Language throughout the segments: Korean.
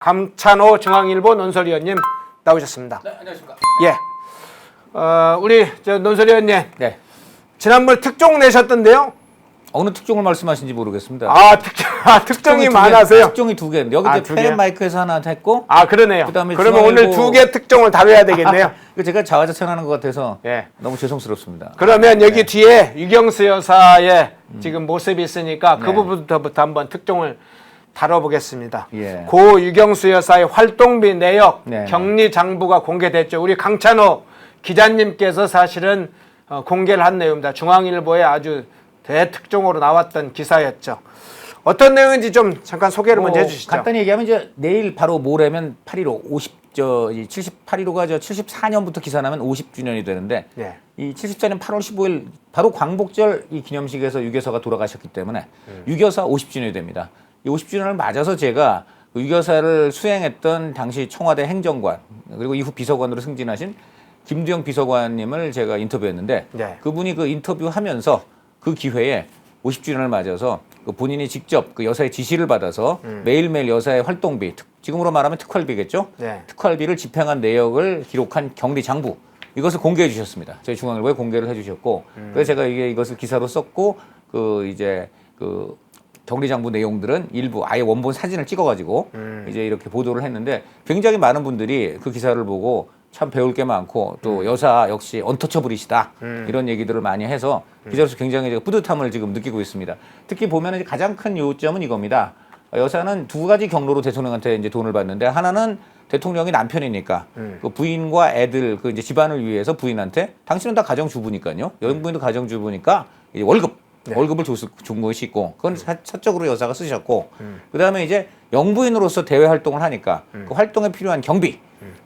감찬호 중앙일보 논설위원님 나오셨습니다. 네, 안녕하십니까. 예. 우리 논설위원님. 네. 지난번 특종 내셨던데요? 어느 특종을 말씀하신지 모르겠습니다. 특종이 많아서요? 특종이 두 개인데 여기 이제 두 페렌 개? 마이크에서 하나 했고. 그러네요. 그다음에 그러면 오늘 두 개 특종을 다뤄야 되겠네요. 제가 자화자찬하는 것 같아서 예. 너무 죄송스럽습니다. 그러면 여기 뒤에 유경수 여사의 지금 모습이 있으니까 그 부분부터 한번 특종을 다뤄보겠습니다. 예. 고 유경수 여사의 활동비 내역 네. 격리 장부가 공개됐죠. 우리 강찬호 기자님께서 사실은 공개를 한 내용입니다. 중앙일보에 아주 대특종으로 나왔던 기사였죠. 어떤 내용인지 좀 잠깐 소개를 먼저 해주시죠. 간단히 얘기하면 이제 내일 바로 모레면 8.15 78.15가 74년부터 기사 나면 50주년이 되는데 예. 이 74년 8월 15일 바로 광복절 이 기념식에서 유교사가 돌아가셨기 때문에 유교사 50주년이 됩니다. 이 50주년을 맞아서 제가 유교사를 수행했던 당시 청와대 행정관 그리고 이후 비서관으로 승진하신 김두영 비서관님을 제가 인터뷰했는데 네. 그분이 그 인터뷰하면서 그 기회에 50주년을 맞아서 그 본인이 직접 그 여사의 지시를 받아서 매일매일 여사의 활동비, 지금으로 말하면 특활비겠죠? 네. 특활비를 집행한 내역을 기록한 격리 장부 이것을 공개해 주셨습니다. 저희 중앙일보에 공개를 해주셨고 그래서 제가 이것을 기사로 썼고 그 격리 장부 내용들은 일부 아예 원본 사진을 찍어가지고 이제 이렇게 보도를 했는데 굉장히 많은 분들이 그 기사를 보고 참 배울 게 많고 또 여사 역시 언터처블이시다 이런 얘기들을 많이 해서 기자로서 굉장히 뿌듯함을 지금 느끼고 있습니다. 특히 보면 가장 큰 요점은 이겁니다. 여사는 두 가지 경로로 대통령한테 이제 돈을 받는데 하나는 대통령이 남편이니까 그 부인과 애들 그 이제 집안을 위해서 부인한테 당신은 다 가정주부니까요. 여성부인도 가정주부니까 이제 월급을 준 것이 있고 그건 사적으로 여사가 쓰셨고 그다음에 이제 영부인으로서 대외 활동을 하니까 그 활동에 필요한 경비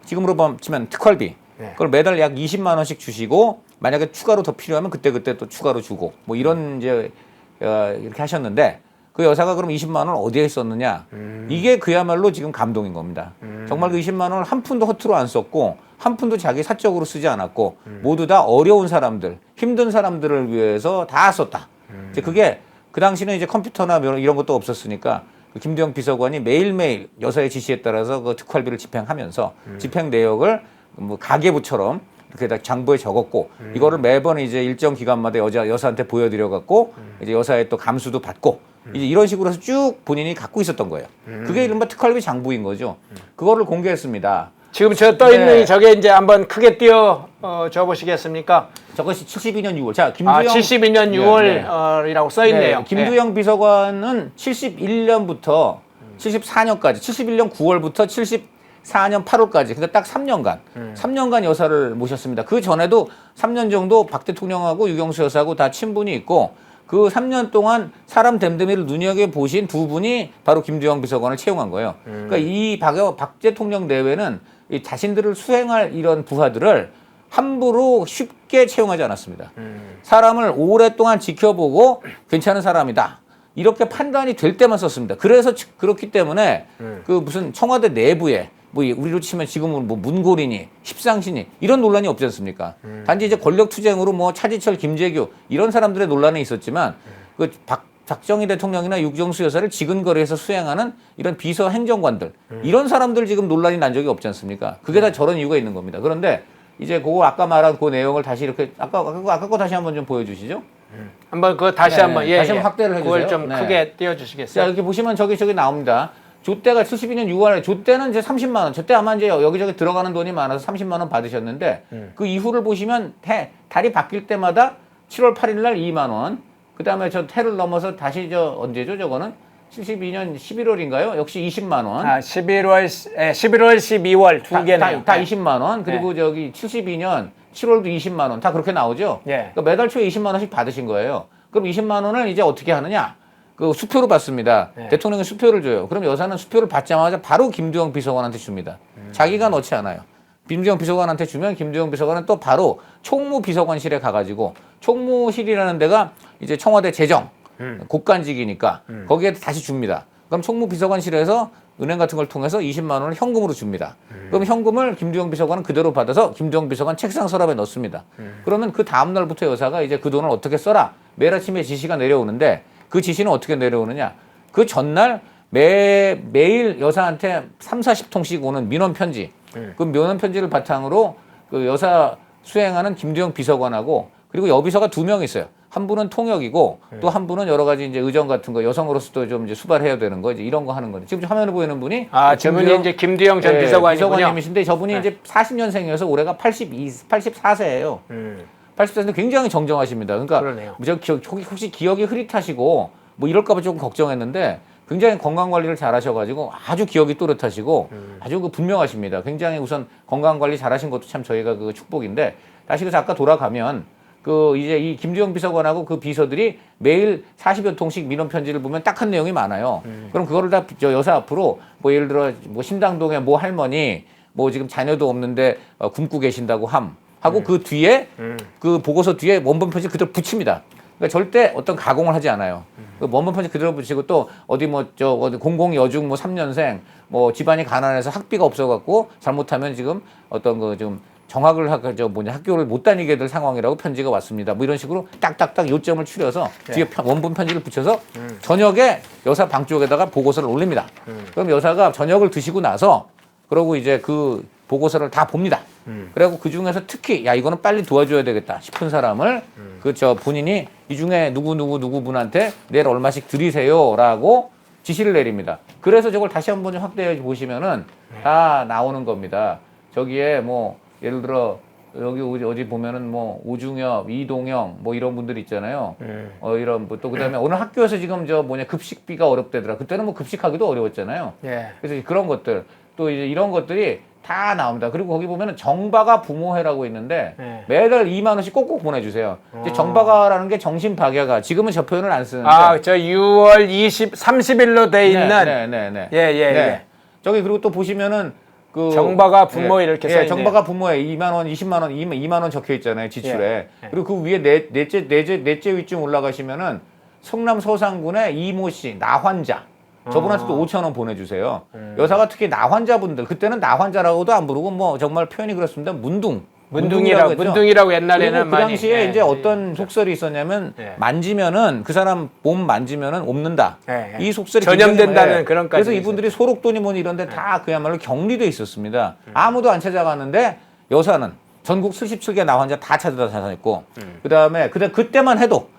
지금으로 치면 특활비 그걸 매달 약 20만 원씩 주시고 만약에 추가로 더 필요하면 그때 또 추가로 주고 뭐 이런 이제 이렇게 하셨는데 그 여사가 그럼 20만 원을 어디에 썼느냐 이게 그야말로 지금 감동인 겁니다. 정말 그 20만 원을 한 푼도 허투루 안 썼고 한 푼도 자기 사적으로 쓰지 않았고 모두 다 어려운 사람들 힘든 사람들을 위해서 다 썼다. 이제 그게 그 당시는 이제 컴퓨터나 이런 것도 없었으니까 그 김두영 비서관이 매일매일 여사의 지시에 따라서 그 특활비를 집행하면서 집행 내역을 뭐 가계부처럼 이렇게 다 장부에 적었고 이거를 매번 이제 일정 기간마다 여사한테 보여드려 갖고 이제 여사의 또 감수도 받고 이제 이런 식으로 해서 쭉 본인이 갖고 있었던 거예요. 그게 이른바 특활비 장부인 거죠. 그거를 공개했습니다. 지금 저 떠 있는 저게 이제 한번 크게 띄워 줘 보시겠습니까? 저것이 72년 6월. 자, 김두영 72년 6월이라고 써 있네요. 네, 김두영 비서관은 71년부터 74년까지, 71년 9월부터 74년 8월까지, 그러니까 딱 3년간, 3년간 여사를 모셨습니다. 그 전에도 3년 정도 박 대통령하고 유경수 여사하고 다 친분이 있고, 그 3년 동안 사람 됨됨이를 눈여겨보신 두 분이 바로 김두영 비서관을 채용한 거예요. 그러니까 이 박 대통령 내외는 이 자신들을 수행할 이런 부하들을 함부로 쉽게 채용하지 않았습니다. 사람을 오랫동안 지켜보고 괜찮은 사람이다. 이렇게 판단이 될 때만 썼습니다. 그래서 그렇기 때문에 그 무슨 청와대 내부에 뭐 우리로 치면 지금은 뭐 문고리니 십상시니 이런 논란이 없지 않습니까? 단지 이제 권력 투쟁으로 뭐 차지철, 김재규 이런 사람들의 논란이 있었지만 그 박정희 대통령이나 유경수 여사를 지근거리에서 수행하는 이런 비서 행정관들 이런 사람들 지금 논란이 난 적이 없지 않습니까? 그게 다 저런 이유가 있는 겁니다. 그런데 이제 그거 아까 말한 그 내용을 다시 이렇게 아까 거 다시 한번 좀 보여주시죠. 한번 그거 다시 한번 다시 한번 확대를 해주세요. 그걸 좀 크게 띄워주시겠어요? 자, 이렇게 보시면 저기 나옵니다. 조때가 72년 6월에 조때는 이제 30만 원. 저때 아마 이제 여기저기 들어가는 돈이 많아서 30만 원 받으셨는데 그 이후를 보시면 달이 바뀔 때마다 7월 8일 날 2만 원. 그다음에 저 해를 넘어서 다시 언제죠? 저거는 72년 11월인가요? 역시 20만 원. 11월 12월 두 개네요. 다 20만 원. 그리고 저기 72년 7월도 20만 원. 다 그렇게 나오죠? 예. 그러니까 매달 초에 20만 원씩 받으신 거예요. 그럼 20만 원을 이제 어떻게 하느냐? 그 수표로 받습니다. 대통령이 수표를 줘요. 그럼 여사는 수표를 받자마자 바로 김두영 비서관한테 줍니다. 자기가 넣지 않아요. 김두영 비서관한테 주면 김두영 비서관은 또 바로 총무비서관실에 가가지고 총무실이라는 데가 이제 청와대 재정 국간직이니까 거기에 다시 줍니다. 그럼 총무비서관실에서 은행 같은 걸 통해서 20만 원을 현금으로 줍니다. 그럼 현금을 김두영 비서관은 그대로 받아서 김두영 비서관 책상 서랍에 넣습니다. 그러면 그 다음 날부터 여사가 이제 그 돈을 어떻게 써라 매일 아침에 지시가 내려오는데 그 지시는 어떻게 내려오느냐? 그 전날 매일 여사한테 3, 40통씩 오는 민원 편지. 그 민원 편지를 바탕으로 그 여사 수행하는 김두영 비서관하고 그리고 여비서가 2명 있어요. 한 분은 통역이고 또 한 분은 여러 가지 이제 의정 같은 거 여성으로서도 좀 이제 수발해야 되는 거 이제 이런 거 하는 거죠. 지금 화면에 보이는 분이 저분이 이제 김두영 전 비서관이군요. 비서관님이신데 저분이 이제 40년생이어서 올해가 84세예요. 84세인데 굉장히 정정하십니다. 그러니까 그러네요. 혹시 기억이 흐릿하시고 뭐 이럴까봐 조금 걱정했는데 굉장히 건강 관리를 잘하셔가지고 아주 기억이 또렷하시고 아주 그 분명하십니다. 굉장히 우선 건강 관리 잘하신 것도 참 저희가 그 축복인데 다시 그래서 아까 돌아가면 그 이제 이 김두영 비서관하고 그 비서들이 매일 40여 통씩 민원 편지를 보면 딱한 내용이 많아요. 그럼 그거를 다 저 여사 앞으로 뭐 예를 들어 뭐 신당동에 뭐 할머니 뭐 지금 자녀도 없는데 굶고 계신다고 하고 그 뒤에 그 보고서 뒤에 원본 편지 그대로 붙입니다. 그러니까 절대 어떤 가공을 하지 않아요. 그 원본 편지 그대로 붙이고 또 어디 뭐 저 어디 공공 여중 뭐 3년생 뭐 집안이 가난해서 학비가 없어갖고 잘못하면 지금 어떤 그 좀 정학을 학교를 못 다니게 될 상황이라고 편지가 왔습니다. 뭐 이런 식으로 딱딱딱 요점을 추려서 뒤에 원본 편지를 붙여서 저녁에 여사 방 쪽에다가 보고서를 올립니다. 그럼 여사가 저녁을 드시고 나서 그러고 이제 그 보고서를 다 봅니다. 그리고 그 중에서 특히 야 이거는 빨리 도와줘야 되겠다 싶은 사람을 본인이 이 중에 누구 분한테 내일 얼마씩 드리세요라고 지시를 내립니다. 그래서 저걸 다시 한번 좀 확대해 보시면은 다 나오는 겁니다. 저기에 뭐 예를 들어 여기 어디 보면은 뭐 오중엽, 이동영 뭐 이런 분들 있잖아요. 이런 뭐 또 그다음에 어느 학교에서 지금 급식비가 어렵대더라. 그때는 뭐 급식하기도 어려웠잖아요. 그래서 그런 것들 또 이제 이런 것들이 다 나옵니다. 그리고 거기 보면은 정바가 부모회라고 있는데 매달 2만 원씩 꼭꼭 보내주세요. 이제 정바가라는 게 정신박야가 지금은 저 표현을 안 쓰는데 저 6월 30일로 돼 있는 예. 저기 그리고 또 보시면은 그 정바가 부모 이렇게 써 있네요. 정바가 부모회 2만 원, 20만 원, 2만 원 적혀 있잖아요 지출에. 그리고 그 위에 넷째 위쯤 올라가시면은 성남 서산군의 이모 씨 나환자. 저분한테도 5천 원 보내주세요. 여사가 특히 나환자분들 그때는 나환자라고도 안 부르고 뭐 정말 표현이 그렇습니다. 문둥이라고 옛날에는 그 당시에 이제 어떤 속설이 있었냐면 만지면은 그 사람 몸 만지면은 옵는다. 이 속설이 전염된다는 그런 그래서 이분들이 소록돈이 뭐니 이런데 다 그야말로 격리돼 있었습니다. 아무도 안 찾아갔는데 여사는 전국 77개 나환자 다 찾아다녔고 그다음에 그때만 해도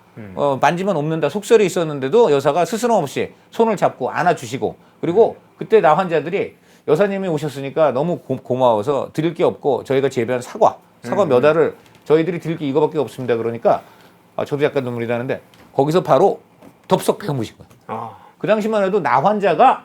만지면 옵는다 속설이 있었는데도 여사가 스스럼 없이 손을 잡고 안아주시고 그리고 그때 나환자들이 여사님이 오셨으니까 너무 고마워서 드릴 게 없고 저희가 재배한 사과 몇 알을 저희들이 드릴 게 이거밖에 없습니다. 그러니까 저도 약간 눈물이 나는데 거기서 바로 덥석 배워무신 거예요. 그 당시만 해도 나환자가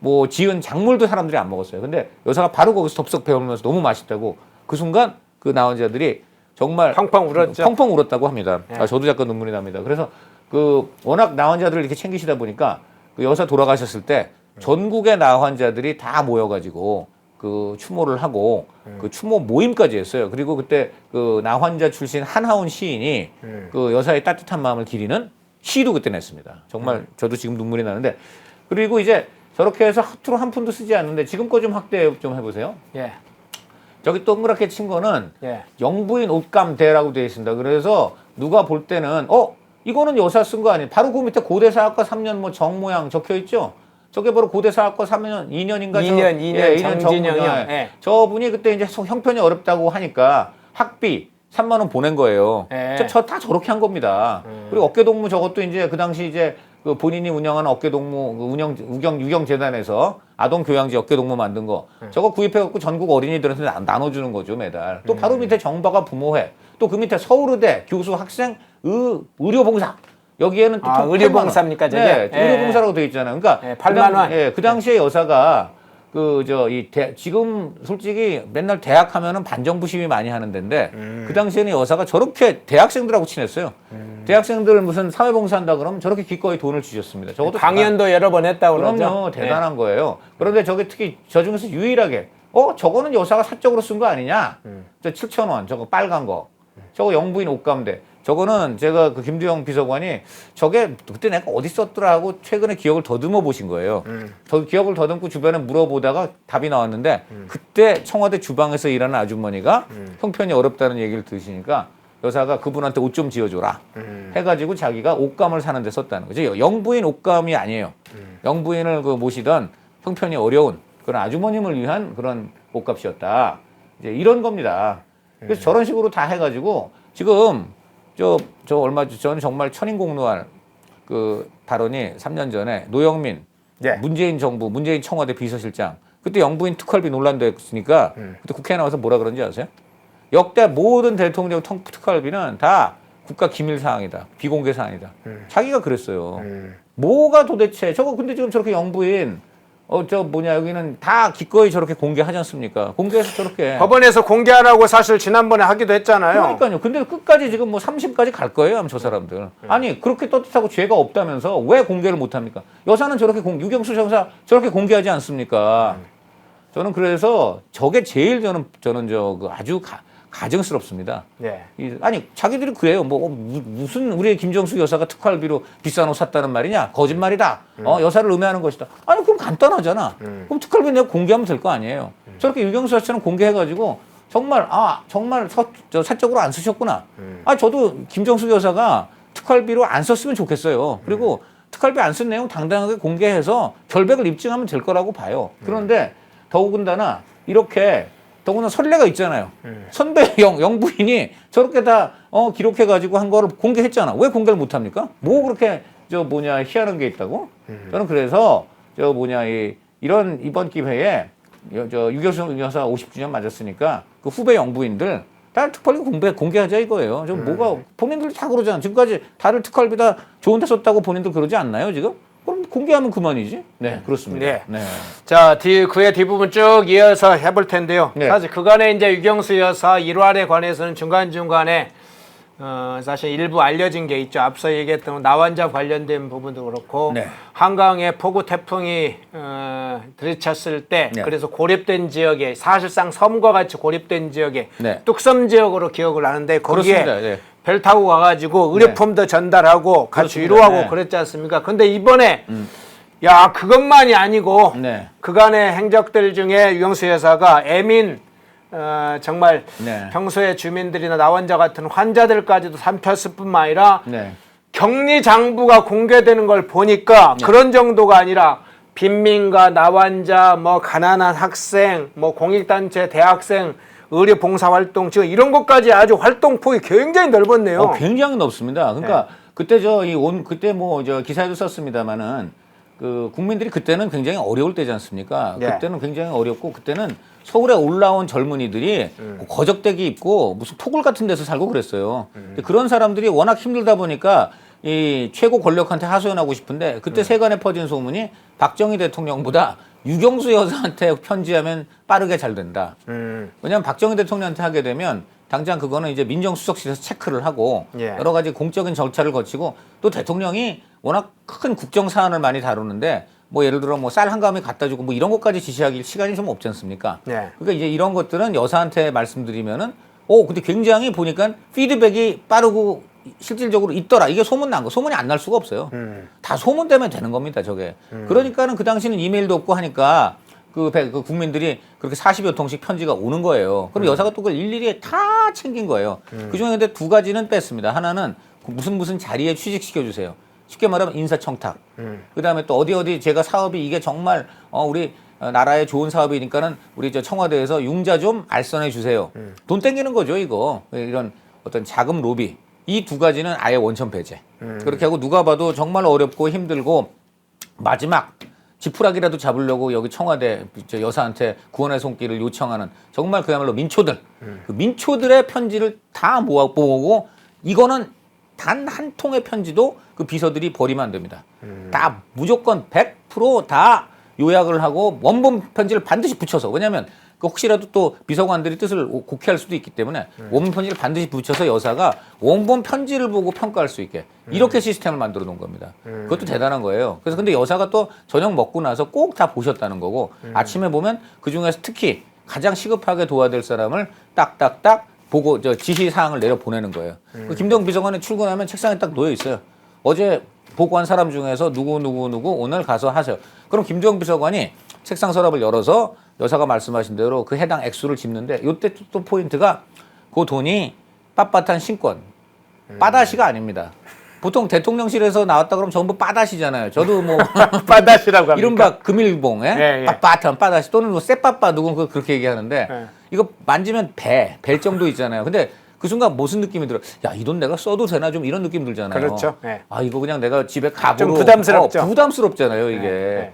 뭐 지은 작물도 사람들이 안 먹었어요. 근데 여사가 바로 거기서 덥석 배우면서 너무 맛있다고 그 순간 그 나환자들이 정말 펑펑 울었죠. 펑펑 울었다고 합니다. 저도 약간 눈물이 납니다. 그래서 그 워낙 나환자들을 이렇게 챙기시다 보니까 그 여사 돌아가셨을 때 전국의 나환자들이 다 모여가지고 그 추모를 하고 그 추모 모임까지 했어요. 그리고 그때 그 나환자 출신 한하운 시인이 그 여사의 따뜻한 마음을 기리는 시도 그때 냈습니다. 정말 저도 지금 눈물이 나는데 그리고 이제 저렇게 해서 허투루 한 푼도 쓰지 않는데 지금 거 좀 확대 좀 해보세요. 저기 동그랗게 친 거는 영부인 옷감대라고 되어 있습니다. 그래서 누가 볼 때는 이거는 여사 쓴 거 아니에요. 바로 그 밑에 고대사학과 3년 뭐 정모양 적혀 있죠. 저게 바로 고대사학과 3년 2년인가 2년 정진영이요. 저분이 그때 이제 형편이 어렵다고 하니까 학비 3만 원 보낸 거예요. 저 다 저렇게 한 겁니다. 그리고 어깨동무 저것도 이제 그 당시 이제 그 본인이 운영하는 어깨동무 유경재단에서 아동교양지 어깨동무 만든 거 저거 구입해갖고 전국 어린이들한테 나눠주는 거죠 매달. 또 바로 밑에 정바가 부모회 또 그 밑에 서울의대 교수 학생 의료봉사 여기에는 또 의료봉사입니까 저게? 의료봉사라고 되어 있잖아요. 그러니까 8만 원. 그 당시에 여사가 지금 솔직히 맨날 대학 하면은 반정부 시위 많이 하는 데인데 그 당시에는 여사가 저렇게 대학생들하고 친했어요. 대학생들 무슨 사회봉사 한다 그러면 저렇게 기꺼이 돈을 주셨습니다. 적어도 강연도 여러 번 했다고 그러죠. 그럼요. 대단한 거예요. 그런데 저게 특히 저 중에서 유일하게 저거는 여사가 사적으로 쓴 거 아니냐? 저 7,000원 저거 빨간 거. 저거 영부인 옷감대. 저거는 제가 그 김두영 비서관이 저게 그때 내가 어디 썼더라 하고 최근에 기억을 더듬어 보신 거예요. 저 기억을 더듬고 주변에 물어보다가 답이 나왔는데 그때 청와대 주방에서 일하는 아주머니가 형편이 어렵다는 얘기를 들으시니까 여사가 그분한테 옷 좀 지어줘라 해가지고 자기가 옷감을 사는 데 썼다는 거죠. 영부인 옷감이 아니에요. 영부인을 그 모시던 형편이 어려운 그런 아주머님을 위한 그런 옷값이었다. 이제 이런 겁니다. 그래서 저런 식으로 다 해가지고 지금 저 얼마 전 저는 정말 천인공노할 그 발언이 3년 전에 노영민 네. 문재인 정부 문재인 청와대 비서실장 그때 영부인 특활비 논란도 했으니까 그때 국회에 나와서 뭐라 그런지 아세요? 역대 모든 대통령 특활비는 다 국가 기밀 사항이다. 비공개 사항이다. 자기가 그랬어요. 뭐가 도대체 저거 근데 지금 저렇게 영부인 여기는 다 기꺼이 저렇게 공개하지 않습니까? 공개해서 저렇게 법원에서 공개하라고 사실 지난번에 하기도 했잖아요. 그러니까요. 근데 끝까지 지금 뭐 3심까지 갈 거예요, 아마 저 사람들. 아니 그렇게 떳떳하고 죄가 없다면서 왜 공개를 못 합니까? 여사는 저렇게 유경수 여사 저렇게 공개하지 않습니까? 저는 그래서 저게 제일 저는 아주 가증스럽습니다. 네. 아니 자기들이 그래요. 무슨 우리 김정수 여사가 특활비로 비싼 옷 샀다는 말이냐? 거짓말이다. 여사를 음해하는 것이다. 아니 그럼 간단하잖아. 그럼 특활비 내가 공개하면 될 거 아니에요. 저렇게 유경수 여사처럼 공개해가지고 정말 사적으로 안 쓰셨구나. 저도 김정수 여사가 특활비로 안 썼으면 좋겠어요. 그리고 특활비 안 쓴 내용 당당하게 공개해서 결백을 입증하면 될 거라고 봐요. 그런데 더군다나 이렇게 더구나 선례가 있잖아요. 선배 영부인이 저렇게 다 기록해가지고 한 거를 공개했잖아. 왜 공개를 못 합니까? 뭐 그렇게 희한한 게 있다고? 저는 그래서 이런 이번 기회에 유경수 여사 50주년 맞았으니까 그 후배 영부인들 다 특활비 공개하자 이거예요. 뭐가 본인들 다 그러잖아. 지금까지 다들 특활비 다 좋은 데 썼다고 본인들 그러지 않나요 지금? 그럼 공개하면 그만이지. 네, 그렇습니다. 네. 네. 자, 그의 뒷부분 쭉 이어서 해볼 텐데요. 네. 사실 그간에 이제 유경수 여사 일화에 관해서는 중간중간에 사실 일부 알려진 게 있죠. 앞서 얘기했던 나환자 관련된 부분도 그렇고 네. 한강에 폭우 태풍이 들이쳤을 때 네. 그래서 고립된 지역에 사실상 섬과 같이 고립된 지역에 네. 뚝섬 지역으로 기억을 하는데 거기에 그렇습니다. 네. 배 타고 가가지고 의료품도 전달하고 같이 그렇습니다. 위로하고 네. 그랬지 않습니까? 근데 이번에 야 그것만이 아니고 네. 그간의 행적들 중에 유경수 여사가 애민 정말 네. 평소에 주민들이나 나환자 같은 환자들까지도 삼켰을 뿐만 아니라 네. 격리 장부가 공개되는 걸 보니까 그런 정도가 아니라 빈민가, 나환자, 가난한 학생, 공익단체, 대학생, 의료 봉사활동 지금 이런 것까지 아주 활동폭이 굉장히 넓었네요. 굉장히 넓습니다. 그러니까 그때 그때 기사에도 썼습니다만은 그 국민들이 그때는 굉장히 어려울 때지 않습니까? 네. 그때는 굉장히 어렵고 그때는 서울에 올라온 젊은이들이 거적대기 입고 무슨 토굴 같은 데서 살고 그랬어요. 근데 그런 사람들이 워낙 힘들다 보니까 이 최고 권력한테 하소연하고 싶은데 그때 세간에 퍼진 소문이 박정희 대통령보다 유경수 여사한테 편지하면 빠르게 잘 된다. 왜냐하면 박정희 대통령한테 하게 되면 당장 그거는 이제 민정수석실에서 체크를 하고 예. 여러 가지 공적인 절차를 거치고 또 대통령이 워낙 큰 국정 사안을 많이 다루는데 예를 들어 쌀 한 가마에 갖다 주고 이런 것까지 지시하기 시간이 좀 없지 않습니까? 네. 그러니까 이제 이런 것들은 여사한테 말씀드리면은 근데 굉장히 보니까 피드백이 빠르고 실질적으로 있더라. 이게 소문 난 거. 소문이 안 날 수가 없어요. 다 소문 때문에 되는 겁니다, 저게. 그러니까는 그 당시는 이메일도 없고 하니까 그 국민들이 그렇게 40여 통씩 편지가 오는 거예요. 그럼 여사가 또 그걸 일일이 다 챙긴 거예요. 그 중에 근데 두 가지는 뺐습니다. 하나는 무슨 자리에 취직시켜 주세요. 쉽게 말하면 인사청탁. 그 다음에 또 어디 제가 사업이 이게 정말 우리 나라에 좋은 사업이니까는 우리 청와대에서 융자 좀 알선해 주세요. 돈 땡기는 거죠, 이거. 이런 어떤 자금 로비. 이 두 가지는 아예 원천 배제. 그렇게 하고 누가 봐도 정말 어렵고 힘들고 마지막 지푸라기라도 잡으려고 여기 청와대 여사한테 구원의 손길을 요청하는 정말 그야말로 민초들. 그 민초들의 편지를 다 모아보고 이거는 단 한 통의 편지도 그 비서들이 버리면 안 됩니다. 다 무조건 100% 요약을 하고 원본 편지를 반드시 붙여서 왜냐하면 혹시라도 또 비서관들이 뜻을 곡해할 수도 있기 때문에 원본 편지를 반드시 붙여서 여사가 원본 편지를 보고 평가할 수 있게 이렇게 시스템을 만들어 놓은 겁니다. 그것도 대단한 거예요. 그래서 근데 여사가 또 저녁 먹고 나서 꼭 다 보셨다는 거고 아침에 보면 그중에서 특히 가장 시급하게 도와야 될 사람을 딱딱딱 보고 지시 사항을 내려 보내는 거예요. 김대웅 비서관이 출근하면 책상에 딱 놓여 있어요. 어제 보고한 사람 중에서 누구 오늘 가서 하세요. 그럼 김대웅 비서관이 책상 서랍을 열어서 여사가 말씀하신 대로 그 해당 액수를 짚는데 이때 또 포인트가 그 돈이 빳빳한 신권. 빠다시가 아닙니다. 보통 대통령실에서 나왔다 그러면 전부 빠다시잖아요. 저도 뭐 빠다시라고 합니까? 이른바 금일봉에 예, 예. 빳빳한 빠다시 또는 뭐 쎄빠빠 누군 그렇게 얘기하는데 예. 이거 만지면 벨 정도 있잖아요. 근데 그 순간 무슨 느낌이 들어? 야, 이 돈 내가 써도 되나 좀 이런 느낌 들잖아요. 그렇죠. 예. 아, 이거 그냥 내가 집에 가보로 좀 부담스럽죠. 부담스럽잖아요, 이게. 예.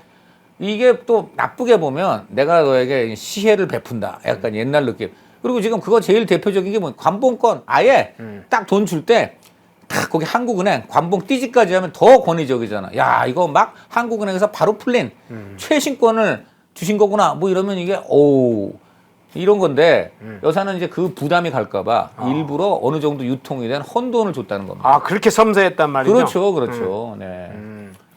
이게 또 나쁘게 보면 내가 너에게 시혜를 베푼다. 약간 옛날 느낌. 그리고 지금 그거 제일 대표적인 게 뭐 관봉권 아예 딱 돈 줄 때 딱 거기 한국은행 관봉 띠지까지 하면 더 권위적이잖아. 야, 이거 막 한국은행에서 바로 풀린 최신권을 주신 거구나. 뭐 이러면 이게 오 이런 건데 여사는 이제 그 부담이 갈까봐 일부러 어느 정도 유통이 된 헌돈을 줬다는 겁니다. 아, 그렇게 섬세했단 말이죠? 그렇죠, 그렇죠. 네.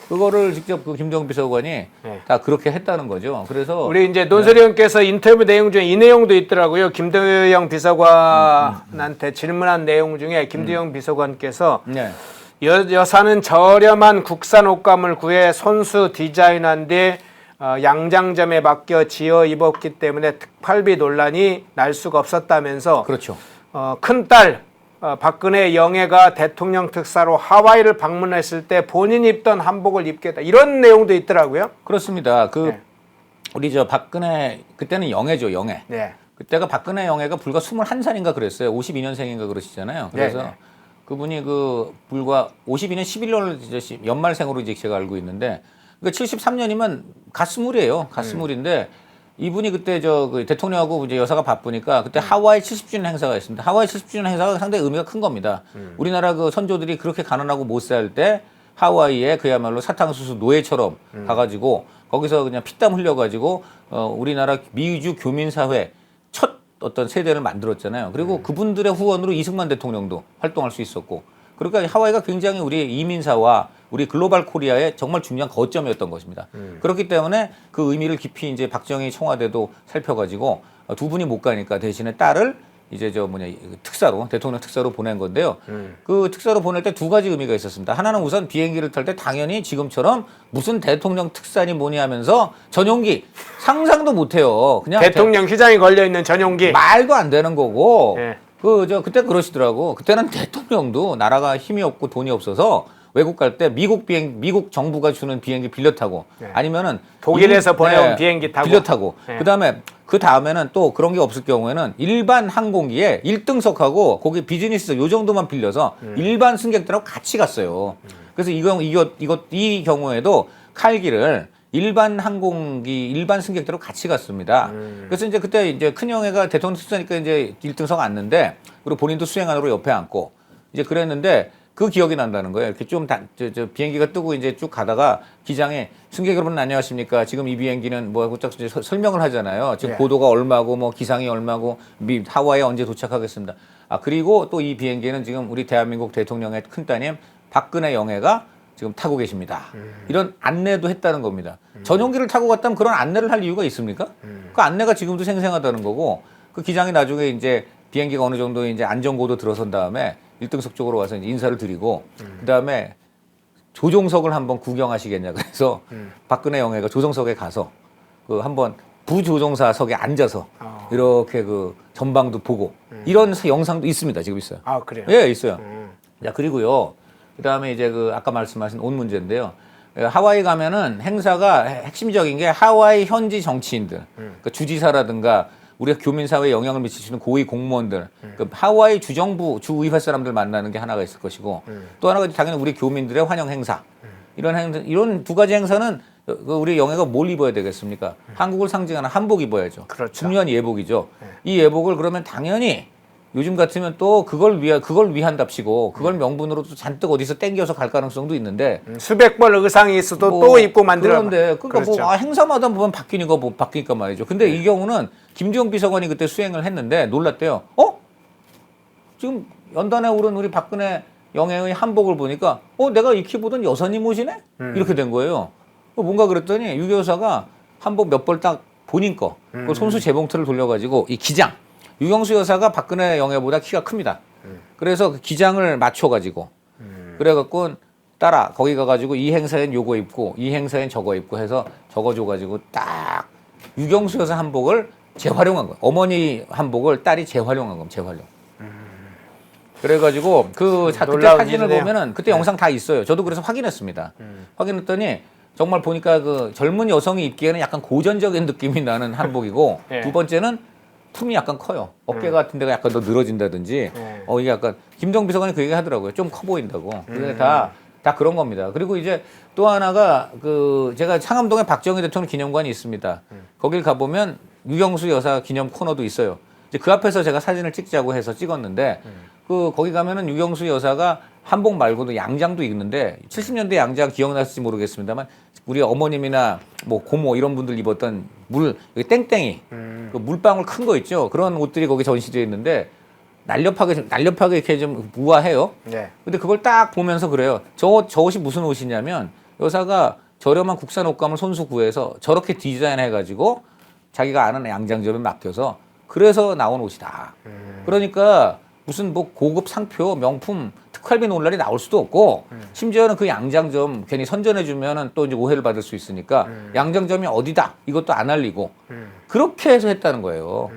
그거를 직접 그 김정은 비서관이 네. 다 그렇게 했다는 거죠. 그래서 우리 이제 논설이 형께서 인터뷰 내용 중에 이 내용도 있더라고요. 김두영 비서관한테 질문한 내용 중에 김두영 비서관께서 네. 여사는 저렴한 국산 옷감을 구해 손수 디자인한 뒤 양장점에 맡겨 지어 입었기 때문에 특팔비 논란이 날 수가 없었다면서 그렇죠. 큰딸 박근혜 영애가 대통령 특사로 하와이를 방문했을 때 본인이 입던 한복을 입게 했다. 이런 내용도 있더라고요. 그렇습니다. 그 네. 우리 저 박근혜 그때는 영애죠, 영애. 네. 그때가 박근혜 영애가 불과 21살인가 그랬어요. 52년생인가 그러시잖아요. 그래서 네, 네. 그분이 그 불과 52년 11월 이제 연말생으로 이제 제가 알고 있는데 그러니까 73년이면 갓스물이에요. 갓스물인데 이분이 그때 그 대통령하고 이제 여사가 바쁘니까 그때 하와이 70주년 행사가 있습니다. 하와이 70주년 행사가 상당히 의미가 큰 겁니다. 우리나라 그 선조들이 그렇게 가난하고 못 살 때 하와이에 그야말로 사탕수수 노예처럼 가가지고 거기서 그냥 피땀 흘려가지고 우리나라 미주 교민사회 첫 어떤 세대를 만들었잖아요. 그리고 그분들의 후원으로 이승만 대통령도 활동할 수 있었고 그러니까 하와이가 굉장히 우리 이민사와 우리 글로벌 코리아의 정말 중요한 거점이었던 것입니다. 그렇기 때문에 그 의미를 깊이 이제 박정희 청와대도 살펴가지고 두 분이 못 가니까 대신에 딸을 이제 특사로 대통령 특사로 보낸 건데요. 그 특사로 보낼 때 두 가지 의미가 있었습니다. 하나는 우선 비행기를 탈 때 당연히 지금처럼 무슨 대통령 특사니 뭐니 하면서 전용기 상상도 못해요. 그냥 대통령 휘장이 걸려 있는 전용기. 말도 안 되는 거고. 네. 그때 그러시더라고. 그때는 대통령도 나라가 힘이 없고 돈이 없어서 외국 갈 때 미국 정부가 주는 비행기 빌려 타고 아니면은 독일에서 보내온 비행기 타고 빌려 타고 그 다음에는 또 그런 게 없을 경우에는 일반 항공기에 1등석하고 거기 비즈니스 요 정도만 빌려서 일반 승객들하고 같이 갔어요. 그래서 이 경우에도 칼기를 일반 항공기 일반 승객들하고 같이 갔습니다. 그래서 이제 그때 이제 큰형애가 대통령 특사니까 이제 1등석 앉는데 그리고 본인도 수행안으로 옆에 앉고 이제 그랬는데 그 기억이 난다는 거예요. 이렇게 좀 비행기가 뜨고 이제 쭉 가다가 기장에 승객 여러분 안녕하십니까? 지금 이 비행기는 뭐 쫙 설명을 하잖아요. 지금 고도가 얼마고 뭐 기상이 얼마고 하와이에 언제 도착하겠습니다. 그리고 또 이 비행기는 지금 우리 대한민국 대통령의 큰따님 박근혜 영애가 지금 타고 계십니다. 이런 안내도 했다는 겁니다. 전용기를 타고 갔다면 그런 안내를 할 이유가 있습니까? 그 안내가 지금도 생생하다는 거고 그 기장이 나중에 이제 비행기가 어느 정도 이제 안전고도 들어선 다음에 1등석 쪽으로 와서 이제 인사를 드리고 그다음에 조종석을 한번 구경하시겠냐 그래서 박근혜 영애가 조종석에 가서 그 한번 부조종사석에 앉아서 이렇게 그 전방도 보고 이런 영상도 있습니다. 지금 있어요. 아, 그래요? 예, 있어요. 자, 그리고요. 그다음에 이제 그 아까 말씀하신 옷 문제인데요. 하와이 가면은 행사가 핵심적인 게 하와이 현지 정치인들, 그러니까 주지사라든가 우리가 교민사회에 영향을 미칠 수 있는 고위 공무원들, 그 하와이 주정부, 주의회 사람들 만나는 게 하나가 있을 것이고 또 하나가 당연히 우리 교민들의 환영 행사. 이런 두 가지 행사는 우리 영예가 뭘 입어야 되겠습니까? 한국을 상징하는 한복 입어야죠. 그렇죠. 중요한 예복이죠. 이 예복을 그러면 당연히 요즘 같으면 또 그걸 위한답시고 그걸 명분으로 또 잔뜩 어디서 땡겨서 갈 가능성도 있는데 수백 벌 의상이 있어도 또 입고 만들어. 그런데 그러니까 그렇죠. 행사마다 보면 바뀌니까 말이죠. 근데 이 경우는 김주영 비서관이 그때 수행을 했는데 놀랐대요. 지금 연단에 오른 우리 박근혜 영예의 한복을 보니까 내가 익히 보던 여사님 옷이네? 이렇게 된 거예요. 뭔가 그랬더니 유 여사가 한복 몇 벌 딱 본인 거 그 손수 재봉틀을 돌려가지고 이 기장 유경수 여사가 박근혜 영예보다 키가 큽니다. 그래서 그 기장을 맞춰가지고 그래갖고 따라 거기 가가지고 이 행사엔 요거 입고 이 행사엔 저거 입고 해서 적어줘가지고 딱 유경수 여사 한복을 재활용한 거예요. 어머니 한복을 딸이 재활용한 겁니다. 재활용. 그래가지고 그때 놀라운 사진을 일이네요. 보면은 그때 영상 다 있어요. 저도 그래서 확인했습니다. 확인했더니 정말 보니까 그 젊은 여성이 입기에는 약간 고전적인 느낌이 나는 한복이고 예. 두 번째는 품이 약간 커요. 어깨 같은 데가 약간 더 늘어진다든지 이게 약간 김정 비서관이 그 얘기 하더라고요. 좀 커 보인다고. 그게 다 그런 겁니다. 그리고 이제 또 하나가 그 제가 상암동에 박정희 대통령 기념관이 있습니다. 거길 가보면 유경수 여사 기념 코너도 있어요. 이제 그 앞에서 제가 사진을 찍자고 해서 찍었는데 그 거기 가면은 유경수 여사가 한복 말고도 양장도 입는데 70년대 양장 기억나실지 모르겠습니다만 우리 어머님이나 뭐 고모 이런 분들 입었던 여기 땡땡이 그 물방울 큰 거 있죠. 그런 옷들이 거기 전시되어 있는데 날렵하게 이렇게 좀 우아해요. 네. 근데 그걸 딱 보면서 그래요. 저 옷이 무슨 옷이냐면 여사가 저렴한 국산 옷감을 손수 구해서 저렇게 디자인해가지고 자기가 아는 양장점에 맡겨서 그래서 나온 옷이다. 그러니까 무슨 뭐 고급 상표, 명품, 특활비 논란이 나올 수도 없고 심지어는 그 양장점 괜히 선전해주면은 또 이제 오해를 받을 수 있으니까 양장점이 어디다 이것도 안 알리고 그렇게 해서 했다는 거예요.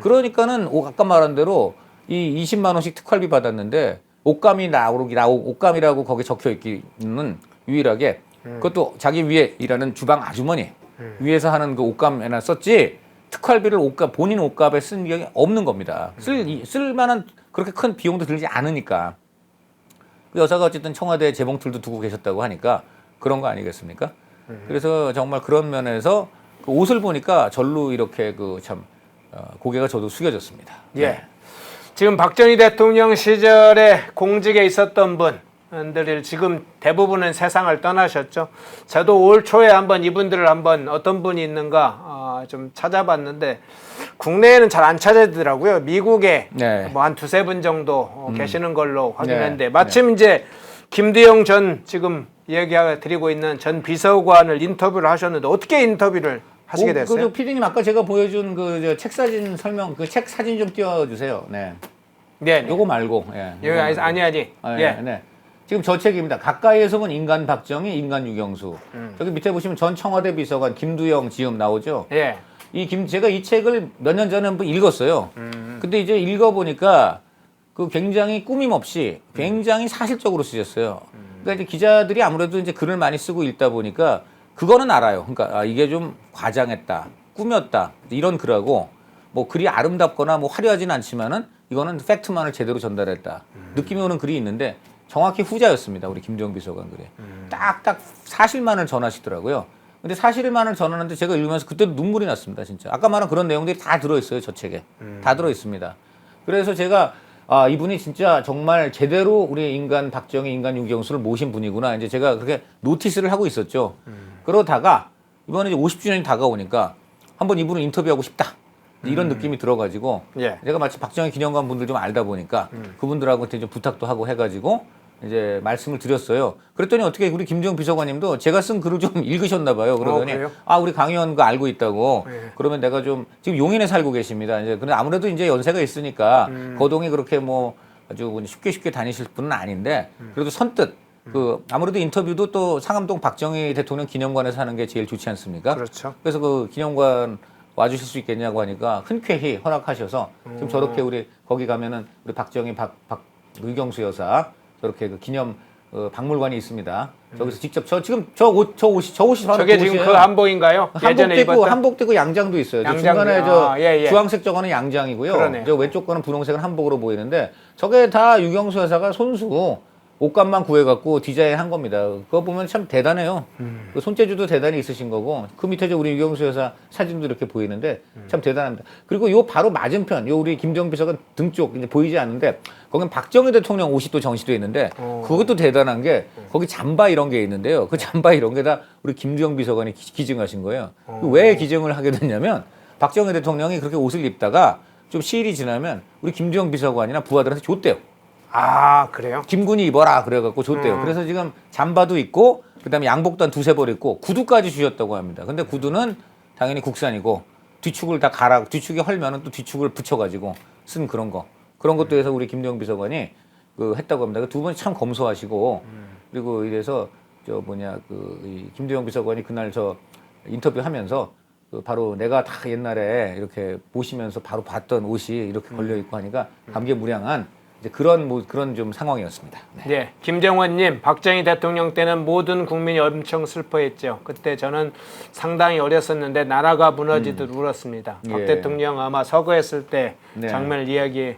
그러니까는 아까 말한 대로 이 20만 원씩 특활비 받았는데 옷감이라고 거기 적혀 있기는 유일하게 그것도 자기 위에 일하는 주방 아주머니 위에서 하는 그 옷감에나 썼지 특활비를 본인 옷값에 쓴 게 없는 겁니다. 쓸 만한 그렇게 큰 비용도 들지 않으니까. 그 여사가 어쨌든 청와대에 재봉틀도 두고 계셨다고 하니까 그런 거 아니겠습니까? 그래서 정말 그런 면에서 그 옷을 보니까 절로 이렇게 고개가 저도 숙여졌습니다. 예. 지금 박정희 대통령 시절에 공직에 있었던 분들이 지금 대부분은 세상을 떠나셨죠. 저도 올 초에 한번 이분들을 한번 어떤 분이 있는가 좀 찾아봤는데 국내에는 잘 안 찾아지더라고요. 미국에 네. 뭐 한 두세 분 정도 계시는 걸로 확인했는데 네. 마침 이제 김두영 전 지금 드리고 있는 전 비서관을 인터뷰를 하셨는데 어떻게 인터뷰를 하시게 됐어요? 그 PD님 아까 제가 보여준 그 책 사진 설명 그 책 사진 좀 띄워주세요. 네. 네. 요거 말고. 예. 여기 아니. 예. 네. 지금 저 책입니다. 가까이에서 본 인간 박정희, 인간 유경수. 저기 밑에 보시면 전 청와대 비서관 김두영 지음 나오죠. 예. 제가 이 책을 몇 년 전에 한번 읽었어요. 근데 이제 읽어보니까 그 굉장히 꾸밈 없이 굉장히 사실적으로 쓰셨어요. 그러니까 이제 기자들이 아무래도 이제 글을 많이 쓰고 읽다 보니까 그거는 알아요. 그러니까 이게 좀 과장했다, 꾸몄다 이런 글하고 뭐 글이 아름답거나 뭐 화려하진 않지만은 이거는 팩트만을 제대로 전달했다. 느낌이 오는 글이 있는데 정확히 후자였습니다. 우리 김두영 비서관 글에. 딱딱 사실만을 전하시더라고요. 근데 사실만을 전하는데 제가 읽으면서 그때도 눈물이 났습니다. 진짜. 아까 말한 그런 내용들이 다 들어있어요. 저 책에. 다 들어있습니다. 그래서 제가 이분이 진짜 정말 제대로 우리 인간 박정희, 인간 유경수를 모신 분이구나. 이제 제가 그렇게 노티스를 하고 있었죠. 그러다가 이번에 이제 50주년이 다가오니까 한번 이분을 인터뷰하고 싶다. 이런 느낌이 들어가지고 예. 제가 마치 박정희 기념관 분들 좀 알다 보니까 그분들하고 좀 부탁도 하고 해가지고 이제 말씀을 드렸어요. 그랬더니 어떻게 우리 김두영 비서관님도 제가 쓴 글을 좀 읽으셨나 봐요. 그러더니 그래요? 우리 강의원 거 알고 있다고. 예. 그러면 내가 좀 지금 용인에 살고 계십니다. 이제 근데 아무래도 이제 연세가 있으니까 거동이 그렇게 뭐 아주 쉽게 다니실 분은 아닌데 그래도 선뜻 아무래도 인터뷰도 또 상암동 박정희 대통령 기념관에서 하는 게 제일 좋지 않습니까? 그렇죠. 그래서 그 기념관 와주실 수 있겠냐고 하니까 흔쾌히 허락하셔서 지금 저렇게 우리 거기 가면은 우리 박정희 의경수 여사 저렇게 그 기념 박물관이 있습니다. 저기서 직접 저 옷이 바로 저게 그 지금 옷이에요. 그 한복인가요? 예전에 입었던? 한복도 있고 양장도 있어요. 저 양장도, 중간에 예. 주황색 저거는 양장이고요. 그러네. 저 왼쪽 거는 분홍색은 한복으로 보이는데 저게 다 유경수 여사가 손수 옷감만 구해갖고 디자인한 겁니다. 그거 보면 참 대단해요. 그 손재주도 대단히 있으신 거고 그 밑에 우리 유경수 여사 사진도 이렇게 보이는데 참 대단합니다. 그리고 요 바로 맞은편 우리 김정 비서관 등 쪽 이제 보이지 않는데 거긴 박정희 대통령 옷이 또 전시되어 있는데 그것도 대단한 게 거기 잠바 이런 게 있는데요. 그 잠바 이런 게 다 우리 김두영 비서관이 기증하신 거예요. 왜 기증을 하게 됐냐면 박정희 대통령이 그렇게 옷을 입다가 좀 시일이 지나면 우리 김두영 비서관이나 부하들한테 줬대요. 그래요? 김군이 입어라 그래갖고 줬대요. 그래서 지금 잠바도 있고 그다음에 양복도 한 두세 벌 있고 구두까지 주셨다고 합니다. 근데 구두는 당연히 국산이고 뒤축을 다 뒤축에 헐면은 또 뒤축을 붙여가지고 쓴 그런 것도 해서 우리 김두영 비서관이 했다고 합니다. 두 분이 참 검소하시고 그리고 이래서 이 김두영 비서관이 그날 저 인터뷰하면서 바로 내가 다 옛날에 이렇게 보시면서 바로 봤던 옷이 이렇게 걸려 있고 하니까 감개무량한 이제 그런 좀 상황이었습니다. 네. 네, 김정원님, 박정희 대통령 때는 모든 국민이 엄청 슬퍼했죠. 그때 저는 상당히 어렸었는데 나라가 무너지듯 울었습니다. 박 예. 대통령 아마 서거했을 때 네. 장면을 이야기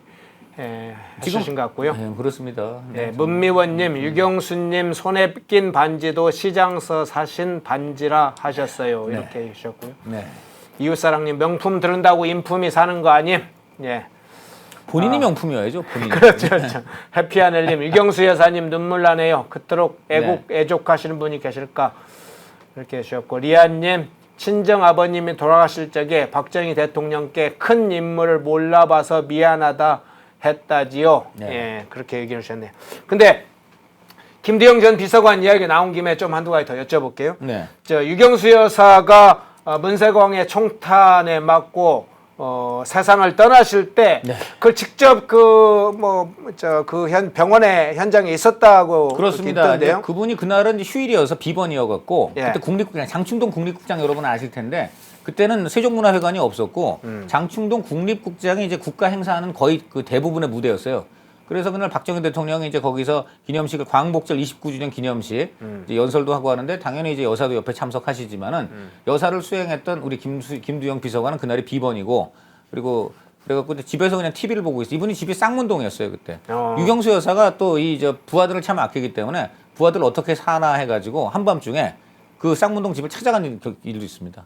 해주신 것 같고요. 네, 그렇습니다. 네, 문미원님, 유경수님 손에 낀 반지도 시장서 사신 반지라 하셨어요. 이렇게 해주셨고요. 네. 이웃사랑님, 명품 들은다고 인품이 사는 거 아님? 예. 본인이 명품이어야죠. 본인이. 그렇죠, 그렇죠. 해피하늘님, 유경수 여사님 눈물 나네요. 그토록 애족하시는 분이 계실까? 이렇게 해주셨고, 리안님, 친정 아버님이 돌아가실 적에 박정희 대통령께 큰 인물을 몰라봐서 미안하다 했다지요. 네. 예, 그렇게 얘기해 주셨네요. 근데 김대영 전 비서관 이야기 나온 김에 좀 한두 가지 더 여쭤볼게요. 네. 저 유경수 여사가 문세광의 총탄에 맞고 세상을 떠나실 때 그걸 직접 병원에 현장에 있었다고 그렇습니다. 있던데요. 그분이 그날은 이제 휴일이어서 비번이어갖고 예. 그때 국립국장 장충동 국립국장 여러분 아실 텐데 그때는 세종문화회관이 없었고 장충동 국립국장이 이제 국가 행사하는 거의 그 대부분의 무대였어요. 그래서 그날 박정희 대통령이 이제 거기서 기념식을 광복절 29주년 기념식 이제 연설도 하고 하는데 당연히 이제 여사도 옆에 참석하시지만은 여사를 수행했던 우리 김두영 비서관은 그날이 비번이고 그리고 그래갖고 집에서 그냥 TV를 보고 있어요. 이분이 집이 쌍문동이었어요 그때. 유경수 여사가 또 이 부하들을 참 아끼기 때문에 부하들 어떻게 사나 해가지고 한밤중에 그 쌍문동 집을 찾아간 일도 있습니다.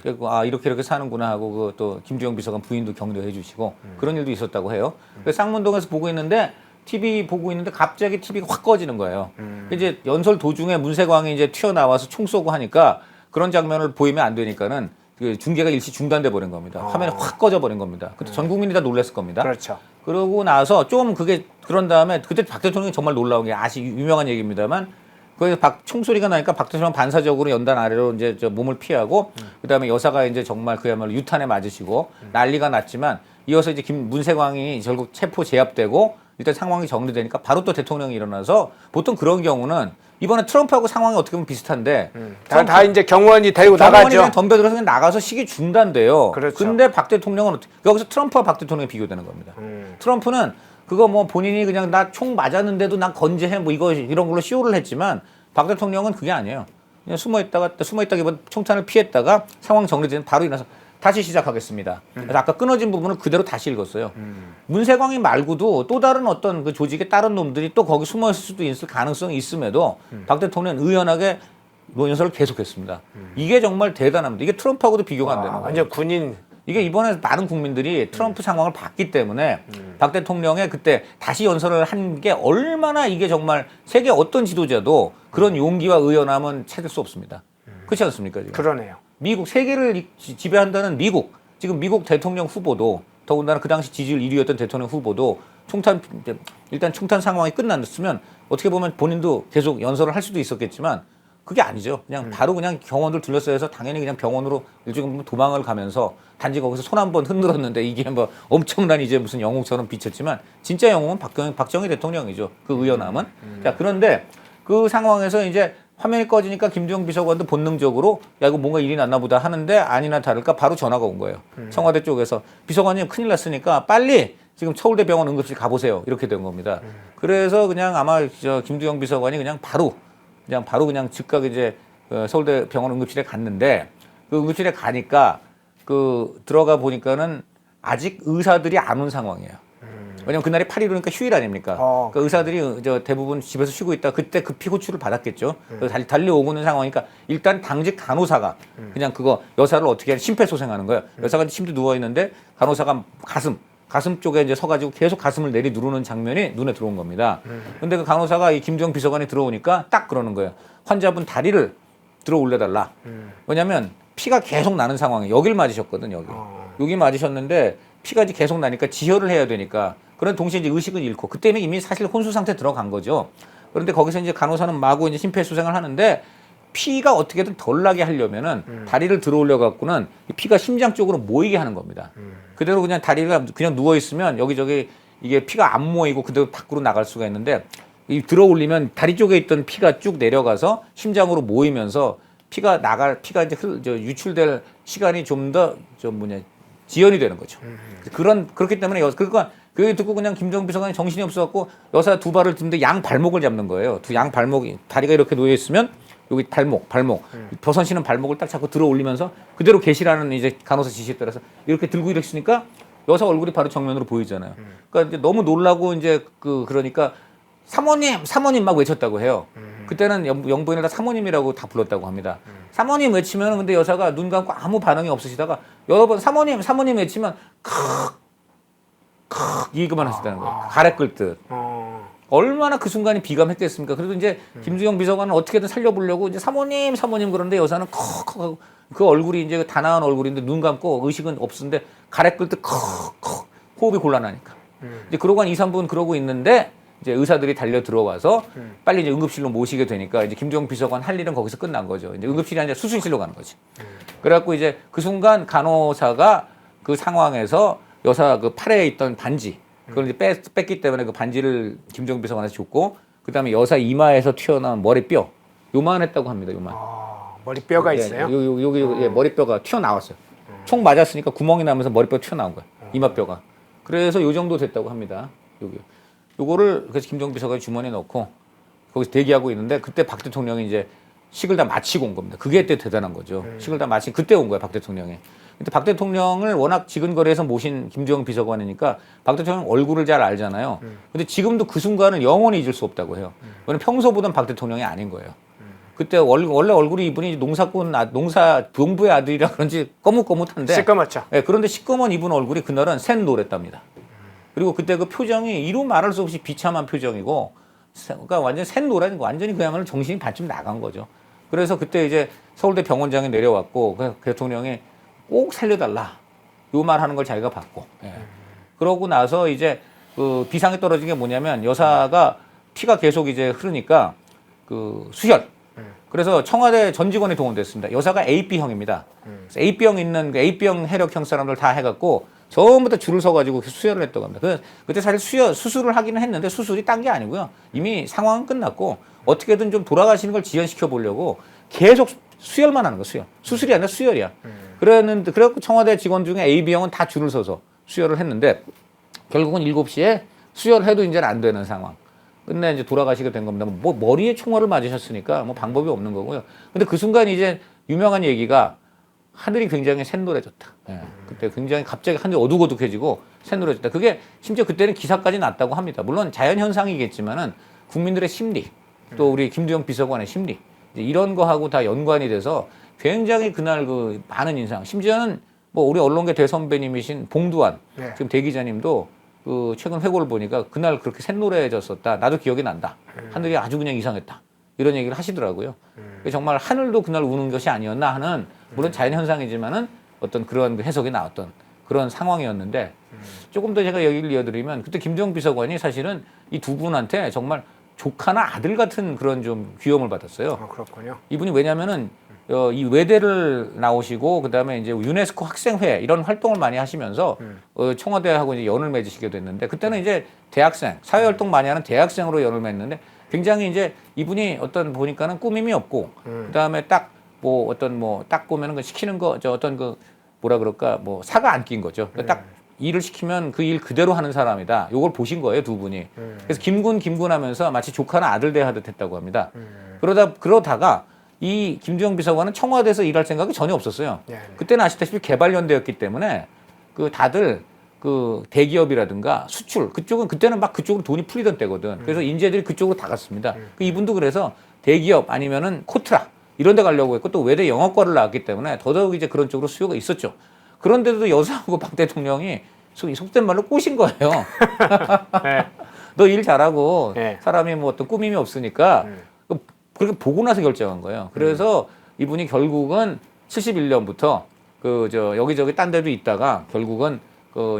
그리고 이렇게 사는구나 하고 또 김주영 비서관 부인도 격려해 주시고 그런 일도 있었다고 해요. 그래서 쌍문동에서 보고 있는데 TV 보고 있는데 갑자기 TV가 확 꺼지는 거예요. 이제 연설 도중에 문세광이 이제 튀어나와서 총 쏘고 하니까 그런 장면을 보이면 안 되니까는 그 중계가 일시 중단돼 버린 겁니다. 화면이 확 꺼져 버린 겁니다. 그때 전 국민이 다 놀랐을 겁니다. 그렇죠. 그러고 나서 좀 그런 다음에 그때 박 대통령이 정말 놀라운 게 유명한 얘기입니다만 거기서 총소리가 나니까 박 대통령 반사적으로 연단 아래로 이제 몸을 피하고 그다음에 여사가 이제 정말 그야말로 유탄에 맞으시고 난리가 났지만 이어서 이제 문세광이 결국 체포 제압되고 일단 상황이 정리되니까 바로 또 대통령이 일어나서 보통 그런 경우는 이번에 트럼프하고 상황이 어떻게 보면 비슷한데 다 이제 경호원이 데리고 경호원이 나가죠. 덤벼들어서 그냥 나가서 시기 중단돼요. 그렇죠. 근데 박 대통령은 여기서 트럼프와 박 대통령이 비교되는 겁니다. 트럼프는 그거 본인이 그냥 나 총 맞았는데도 난 건재해 이런 걸로 쇼를 했지만 박 대통령은 그게 아니에요. 그냥 숨어있다기보다 총탄을 피했다가 상황 정리되면 바로 일어나서 다시 시작하겠습니다. 그래서 아까 끊어진 부분을 그대로 다시 읽었어요. 문세광이 말고도 또 다른 어떤 그 조직의 다른 놈들이 또 거기 숨어 있을 수도 있을 가능성이 있음에도 박 대통령은 의연하게 연설을 계속했습니다. 이게 정말 대단합니다. 이게 트럼프하고도 비교가 안 되는 거예요. 완전 군인. 이게 이번에 많은 국민들이 트럼프 상황을 봤기 때문에 박 대통령의 그때 다시 연설을 한 게 얼마나 이게 정말 세계 어떤 지도자도 그런 용기와 의연함은 찾을 수 없습니다. 그렇지 않습니까? 지금? 그러네요. 미국 세계를 지배한다는 지금 미국 대통령 후보도 더군다나 그 당시 지지율 1위였던 대통령 후보도 일단 총탄 상황이 끝났으면 어떻게 보면 본인도 계속 연설을 할 수도 있었겠지만 그게 아니죠. 그냥 바로 그냥 경호원들 둘러싸여 해서 당연히 그냥 병원으로 일종의 도망을 가면서 단지 거기서 손 한 번 흔들었는데 이게 엄청난 이제 무슨 영웅처럼 비쳤지만 진짜 영웅은 박정희 대통령이죠. 그 의연함은. 자, 그런데 그 상황에서 이제 화면이 꺼지니까 김두영 비서관도 본능적으로 이거 뭔가 일이 났나 보다 하는데 아니나 다를까 바로 전화가 온 거예요. 청와대 쪽에서 비서관님 큰일 났으니까 빨리 지금 서울대 병원 응급실 가보세요. 이렇게 된 겁니다. 그래서 그냥 아마 김두영 비서관이 그냥 바로 즉각 이제 서울대 병원 응급실에 갔는데 그 응급실에 가니까 들어가 보니까는 아직 의사들이 안 온 상황이에요. 왜냐면 그날이 8일이니까 휴일 아닙니까? 그러니까 의사들이 대부분 집에서 쉬고 있다. 그때 급히 호출을 받았겠죠. 그래서 달려오고는 상황이니까 일단 당직 간호사가 그냥 여사를 어떻게 심폐소생하는 거예요. 여사가 침대 누워 있는데 간호사가 가슴 쪽에 이제 서가지고 계속 가슴을 내리 누르는 장면이 눈에 들어온 겁니다. 근데 그 간호사가 이 김주영 비서관이 들어오니까 딱 그러는 거예요. 환자분 다리를 들어 올려달라. 왜냐면 피가 계속 나는 상황에 여길 맞으셨거든, 여기 맞으셨는데 피가 이제 계속 나니까 지혈을 해야 되니까 그런 동시에 이제 의식을 잃고 그때는 이미 사실 혼수 상태 들어간 거죠. 그런데 거기서 이제 간호사는 마구 이제 심폐소생을 하는데 피가 어떻게든 덜 나게 하려면은 다리를 들어 올려 갖고는 피가 심장 쪽으로 모이게 하는 겁니다. 그대로 그냥 다리가 그냥 누워 있으면 여기저기 이게 피가 안 모이고 그대로 밖으로 나갈 수가 있는데 이 들어 올리면 다리 쪽에 있던 피가 쭉 내려가서 심장으로 모이면서 피가 이제 유출될 시간이 좀 더 지연이 되는 거죠. 그렇기 때문에 그러니까 그 얘기 듣고 그냥 김정은 비서관이 정신이 없어갖고 여사 두 발을 드는데 양 발목을 잡는 거예요. 두 양 발목이 다리가 이렇게 놓여 있으면 여기 발목 버선 씨는 발목을 딱 잡고 들어 올리면서 그대로 계시라는 이제 간호사 지시에 따라서 이렇게 들고 이랬으니까 여사 얼굴이 바로 정면으로 보이잖아요. 그러니까 이제 너무 놀라고 이제 그러니까 사모님 막 외쳤다고 해요. 그때는 영부인을 다 사모님이라고 다 불렀다고 합니다. 사모님 외치면 근데 여사가 눈 감고 아무 반응이 없으시다가 여러 번 사모님 외치면 이거만 하시다는 거예요. 가래 끌 듯. 얼마나 그 순간이 비감했겠습니까? 그래도 이제 김두영 비서관은 어떻게든 살려보려고 이제 사모님 그러는데 여사는 컥 하고 그 얼굴이 이제 단아한 얼굴인데 눈 감고 의식은 없는데 가래 끌 듯 컥 호흡이 곤란하니까. 이제 그러고 한 2, 3분 그러고 있는데 이제 의사들이 달려 들어와서 빨리 이제 응급실로 모시게 되니까 이제 김두영 비서관 할 일은 거기서 끝난 거죠. 이제 응급실이 아니라 수술실로 가는 거지. 그래갖고 이제 그 순간 간호사가 그 상황에서 여사 그 팔에 있던 반지 그걸 이제 뺐기 때문에 그 반지를 김정은 비서관한테 줬고 그다음에 여사 이마에서 튀어나온 머리뼈 요만했다고 합니다. 요만. 머리뼈가 있어요? 여기 머리뼈가 튀어나왔어요. 총 맞았으니까 구멍이 나면서 머리뼈 튀어나온 거예요. 이마뼈가. 그래서 요 정도 됐다고 합니다. 요거를 그래서 김정은 비서관이 주머니에 넣고 거기서 대기하고 있는데 그때 박 대통령이 이제 식을 다 마치고 온 겁니다. 그게 때 대단한 거죠. 식을 다 마친 그때 온 거예요, 박 대통령이. 근데 박 대통령을 워낙 지근거리에서 모신 김정은 비서관이니까 박 대통령 얼굴을 잘 알잖아요. 근데 지금도 그 순간을 영원히 잊을 수 없다고 해요. 왜냐면 평소보단 박 대통령이 아닌 거예요. 그때 원래 얼굴이 이분이 농사본부의 아들이라 그런지 거뭇거뭇한데 시꺼멓죠. 네, 그런데 시꺼먼 이분 얼굴이 그날은 샌 노랬답니다. 그리고 그때 그 표정이 이루 말할 수 없이 비참한 표정이고 그러니까 완전 샌 노라는 거 완전히 그야말로 정신이 반쯤 나간 거죠. 그래서 그때 이제 서울대 병원장에 내려왔고 그 대통령이 꼭 살려달라 요 말 하는 걸 자기가 봤고 그러고 나서 이제 그 비상이 떨어진 게 뭐냐면 여사가 피가 계속 이제 흐르니까 그 수혈 그래서 청와대 전 직원이 동원됐습니다. 여사가 AB형입니다. AB형 있는 그 AB형 혈액형 사람들 다 해갖고 전부 다 줄을 서가지고 수혈을 했다고 합니다. 그때 사실 수술을 하기는 했는데 수술이 딴 게 아니고요. 이미 상황은 끝났고 어떻게든 좀 돌아가시는 걸 지연시켜 보려고 계속 수혈만 하는 거예요. 수술이 아니라 수혈이야. 그래갖고 청와대 직원 중에 AB형은 다 줄을 서서 수혈을 했는데 결국은 7시에 수혈해도 이제는 안 되는 상황. 끝내 이제 돌아가시게 된 겁니다. 뭐 머리에 총알을 맞으셨으니까 뭐 방법이 없는 거고요. 근데 그 순간 이제 유명한 얘기가 하늘이 굉장히 샛노래졌다. 그때 굉장히 갑자기 하늘이 어둑어둑해지고 샛노래졌다. 그게 심지어 그때는 기사까지 났다고 합니다. 물론 자연현상이겠지만은 국민들의 심리, 또 우리 김두영 비서관의 심리, 이런 거하고 다 연관이 돼서 굉장히 그날 그 많은 인상, 심지어는 뭐 우리 언론계 대선배님이신 봉두환, 지금 대기자님도 그 최근 회고를 보니까 그날 그렇게 샛노래졌었다. 나도 기억이 난다. 하늘이 아주 그냥 이상했다. 이런 얘기를 하시더라고요. 정말 하늘도 그날 우는 것이 아니었나 하는 물론 자연현상이지만은 어떤 그런 해석이 나왔던 그런 상황이었는데 조금 더 제가 얘기를 이어드리면 그때 김두영 비서관이 사실은 이 두 분한테 정말 조카나 아들 같은 그런 좀 귀여움을 받았어요. 그렇군요. 이분이 왜냐면은 이 외대를 나오시고 그다음에 이제 유네스코 학생회 이런 활동을 많이 하시면서 청와대하고 이제 연을 맺으시게 됐는데 그때는 이제 대학생 사회 활동 많이 하는 대학생으로 연을 맺는데 굉장히 이제 이분이 어떤 보니까는 꾸밈이 없고 그다음에 딱 뭐 어떤 뭐 딱 보면은 그 시키는 거 저 어떤 그 뭐라 그럴까 뭐 사가 안 낀 거죠. 그러니까 딱 일을 시키면 그 일 그대로 하는 사람이다. 요걸 보신 거예요, 두 분이. 그래서 김군 하면서 마치 조카나 아들 대하듯 했다고 합니다. 그러다가 이 김두영 비서관은 청와대에서 일할 생각이 전혀 없었어요. 그때는 아시다시피 개발연대였기 때문에 그 다들 그 대기업이라든가 수출 그쪽은 그때는 막 그쪽으로 돈이 풀리던 때거든. 그래서 인재들이 그쪽으로 다 갔습니다. 이분도 그래서 대기업 아니면은 코트라 이런 데 가려고 했고 또 외대 영어과를 나왔기 때문에 더더욱 이제 그런 쪽으로 수요가 있었죠. 그런데도 여사하고 박 대통령이 속된 말로 꼬신 거예요. 너 일 잘하고 사람이 뭐 어떤 꾸밈이 없으니까 그렇게 보고 나서 결정한 거예요. 그래서 이분이 결국은 71년부터 여기저기 딴 데도 있다가 결국은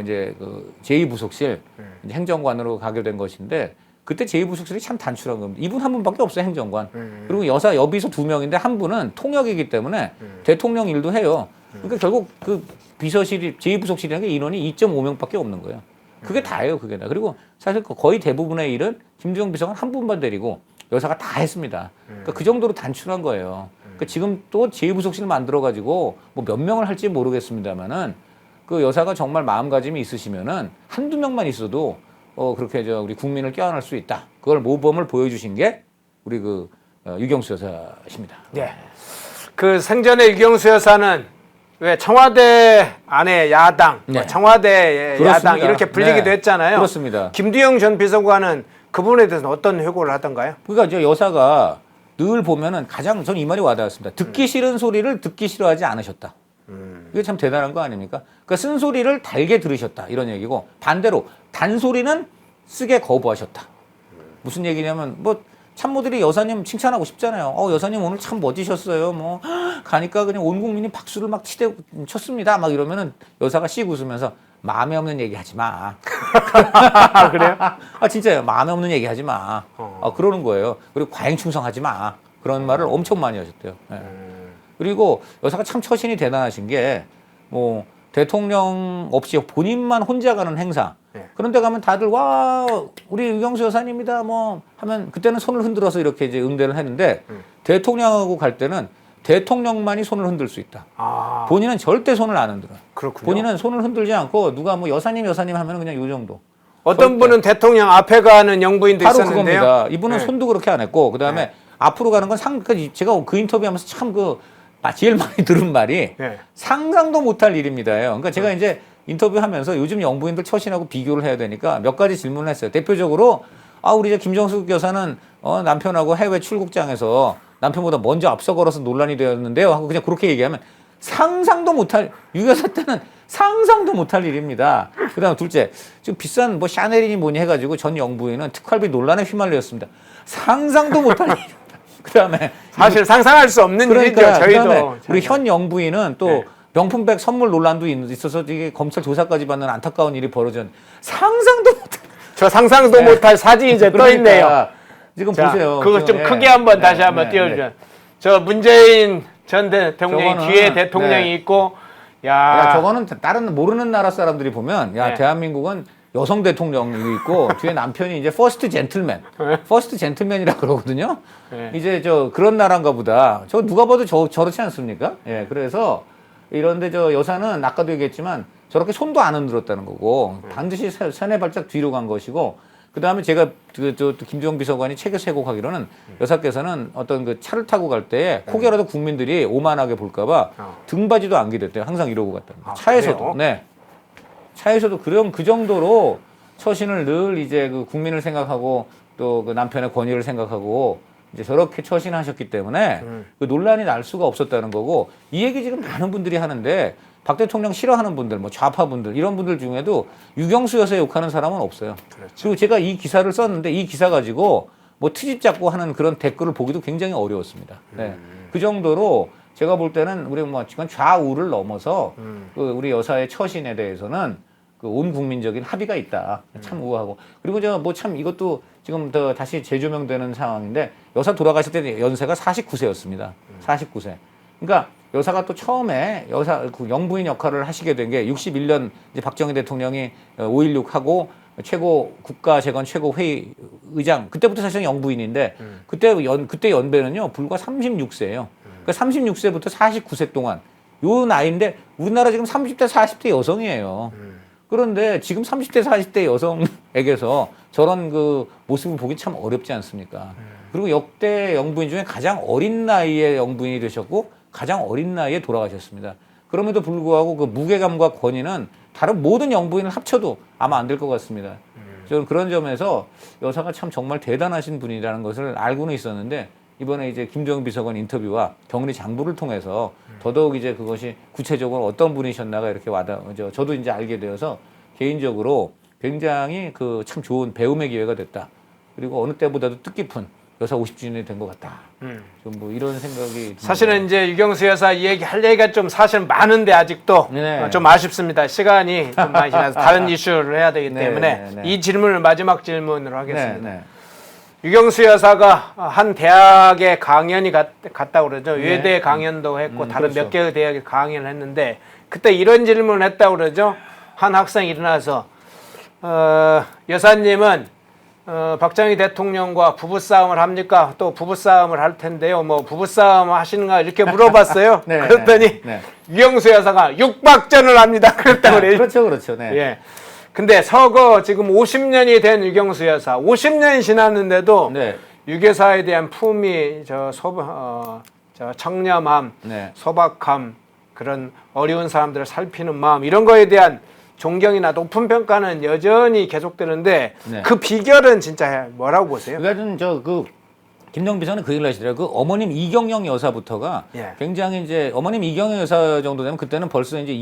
이제 제2부속실 이제 행정관으로 가게 된 것인데 그때 제2부속실이 참 단출한 겁니다. 이분 한 분밖에 없어요, 행정관. 그리고 여사 여비서 2명인데 한 분은 통역이기 때문에 대통령 일도 해요. 그러니까 결국 그 비서실이 제2부속실이라는 게 인원이 2.5명밖에 없는 거예요. 그게 다예요, 그게 다. 그리고 사실 거의 대부분의 일은 김두영 비서관 한 분만 데리고 여사가 다 했습니다. 그러니까 그 정도로 단출한 거예요. 그러니까 지금 또 제2부속실 만들어가지고 뭐 몇 명을 할지 모르겠습니다만은 그 여사가 정말 마음가짐이 있으시면은 한두 명만 있어도 그렇게 우리 국민을 껴안을 수 있다. 그걸 모범을 보여주신 게 우리 유경수 여사십니다. 네. 그 생전에 유경수 여사는 왜 청와대 안에 야당, 네. 청와대 그렇습니다. 야당 이렇게 불리기도 네. 했잖아요. 그렇습니다. 김두영 전 비서관은 그 부분에 대해서는 어떤 회고를 하던가요? 그러니까 이제 여사가 늘 보면은 가장 저는 이 말이 와닿았습니다. 듣기 싫은 소리를 듣기 싫어하지 않으셨다. 이게 참 대단한 거 아닙니까? 그러니까 쓴소리를 달게 들으셨다 이런 얘기고 반대로 단소리는 쓰게 거부하셨다. 무슨 얘기냐면 뭐 참모들이 여사님 칭찬하고 싶잖아요. 여사님 오늘 참 멋지셨어요. 뭐 가니까 그냥 온 국민이 박수를 막 쳤습니다. 막 이러면은 여사가 씩 웃으면서 마음에 없는 얘기 하지 마. 그래요? 진짜요. 마음에 없는 얘기 하지 마. 그러는 거예요. 그리고 과잉충성하지 마. 그런 말을 엄청 많이 하셨대요. 네. 그리고 여사가 참 처신이 대단하신 게 뭐 대통령 없이 본인만 혼자 가는 행사. 네. 그런데 가면 다들 와 우리 유경수 여사님이다 뭐 하면 그때는 손을 흔들어서 이렇게 이제 응대를 했는데 대통령하고 갈 때는 대통령만이 손을 흔들 수 있다. 본인은 절대 손을 안 흔들어요. 그렇군요. 본인은 손을 흔들지 않고 누가 뭐 여사님 하면 그냥 요 정도. 어떤 분은 대통령 앞에 가는 영부인도 바로 있었는데요. 그겁니다. 이분은 네. 손도 그렇게 안 했고 그다음에 네. 앞으로 가는 건 제가 그 인터뷰하면서 참 제일 많이 들은 말이 네. 상상도 못할 일입니다예요. 그러니까 제가 이제 인터뷰하면서 요즘 영부인들 처신하고 비교를 해야 되니까 몇 가지 질문을 했어요. 대표적으로 우리 이제 김정숙 여사는 남편하고 해외 출국장에서 남편보다 먼저 앞서 걸어서 논란이 되었는데요. 하고 그냥 그렇게 얘기하면 유 여사 때는 상상도 못할 일입니다. 그다음 둘째, 지금 비싼 뭐 샤넬이니 뭐니 해가지고 전 영부인은 특활비 논란에 휘말렸습니다. 상상도 못할 일입니다. 그다음에 사실 상상할 수 없는 일이죠. 저희도. 그다음에 우리 현 영부인은 또 네. 명품백 선물 논란도 있어서 이게 검찰 조사까지 받는 안타까운 일이 벌어졌는데 상상도 못할. 저 상상도 못할 사진이 이제 떠 있네요. 그러니까 지금 자, 보세요. 그거 좀 예. 크게 한번 네, 다시 한번 네, 띄워주세요. 네. 저 문재인 전 대통령이 저거는, 뒤에 대통령이 네. 있고, 야, 저거는 다른 모르는 나라 사람들이 보면 네. 대한민국은 여성 대통령이 있고 뒤에 남편이 이제 퍼스트 젠틀맨이라 그러거든요. 네. 이제 그런 나라인가 보다. 저 누가 봐도 저렇지 않습니까? 예, 그래서 이런데 여사는 아까도 얘기했지만 저렇게 손도 안 흔들었다는 거고 반드시 세네 발짝 뒤로 간 것이고 그다음에 제가 김주영 비서관이 책에서 회고하기로는 여사께서는 어떤 차를 타고 갈 때 혹여라도 국민들이 오만하게 볼까봐 등받이도 안 기댔대요. 항상 이러고 갔다는 거예요. 차에서도. 그래요? 네. 차에서도 그 정도로 처신을 늘 이제 국민을 생각하고 또 남편의 권위를 생각하고 이제 저렇게 처신하셨기 때문에 그 논란이 날 수가 없었다는 거고 이 얘기 지금 많은 분들이 하는데 박 대통령 싫어하는 분들, 뭐 좌파 분들 이런 분들 중에도 유경수 여사 욕하는 사람은 없어요. 그렇죠. 그리고 제가 이 기사를 썼는데 이 기사 가지고 뭐 트집 잡고 하는 그런 댓글을 보기도 굉장히 어려웠습니다. 네. 그 정도로 제가 볼 때는 우리 지금 좌우를 넘어서 우리 여사의 처신에 대해서는 온 국민적인 합의가 있다. 참 우아하고. 그리고 참 이것도 지금 다시 재조명되는 상황인데 여사 돌아가실 때 연세가 49세였습니다. 49세. 그러니까 여사가 또 처음에 영부인 역할을 하시게 된 게 61년 이제 박정희 대통령이 5.16 하고 국가재건 최고회의 의장 그때부터 사실은 영부인인데 그때 연배는요 불과 36세예요. 그러니까 36세부터 49세 동안 요 나이인데 우리나라 지금 30대 40대 여성이에요. 그런데 지금 30대 40대 여성에게서 저런 모습을 보기 참 어렵지 않습니까? 그리고 역대 영부인 중에 가장 어린 나이에 영부인이 되셨고 가장 어린 나이에 돌아가셨습니다. 그럼에도 불구하고 무게감과 권위는 다른 모든 영부인을 합쳐도 아마 안 될 것 같습니다. 저는 그런 점에서 여사가 참 정말 대단하신 분이라는 것을 알고는 있었는데 이번에 이제 김두영 비서관 인터뷰와 격리 장부를 통해서 더더욱 이제 그것이 구체적으로 어떤 분이셨나가 이렇게 저도 이제 알게 되어서 개인적으로 굉장히 참 좋은 배움의 기회가 됐다. 그리고 어느 때보다도 뜻깊은 여사 50주년이 된 것 같다. 좀 이런 생각이 듭니다. 사실은 이제 유경수 여사 할 얘기가 좀 사실 많은데 아직도 네. 좀 아쉽습니다. 시간이 좀 많이 지나서 다른 이슈를 해야 되기 때문에 이 질문을 마지막 질문으로 하겠습니다. 유경수 여사가 한 대학에 강연이 갔다고 그러죠. 외대 강연도 했고 다른 그렇죠. 몇 개의 대학에 강연을 했는데 그때 이런 질문을 했다고 그러죠. 한 학생이 일어나서 여사님은 박정희 대통령과 부부싸움을 합니까? 또 부부싸움을 할 텐데요. 뭐 부부싸움 하시는가 이렇게 물어봤어요. 네, 그랬더니 네. 유경수 여사가 육박전을 합니다. 그랬다고 그래요. 그렇죠, 그렇죠. 네. 예. 근데 서거 지금 50년이 된 유경수 여사, 50년이 지났는데도 네. 유교사에 대한 품위, 저 청렴함, 네. 소박함, 그런 어려운 사람들을 살피는 마음, 이런 거에 대한 존경이나 높은 평가는 여전히 계속되는데 네. 그 비결은 진짜 뭐라고 보세요? 그러니까 저그 김정 비서는 그 얘기를 하시더라고요. 그 어머님 이경영 여사부터가 예. 굉장히 이제 어머님 이경영 여사 정도 되면 그때는 벌써 이제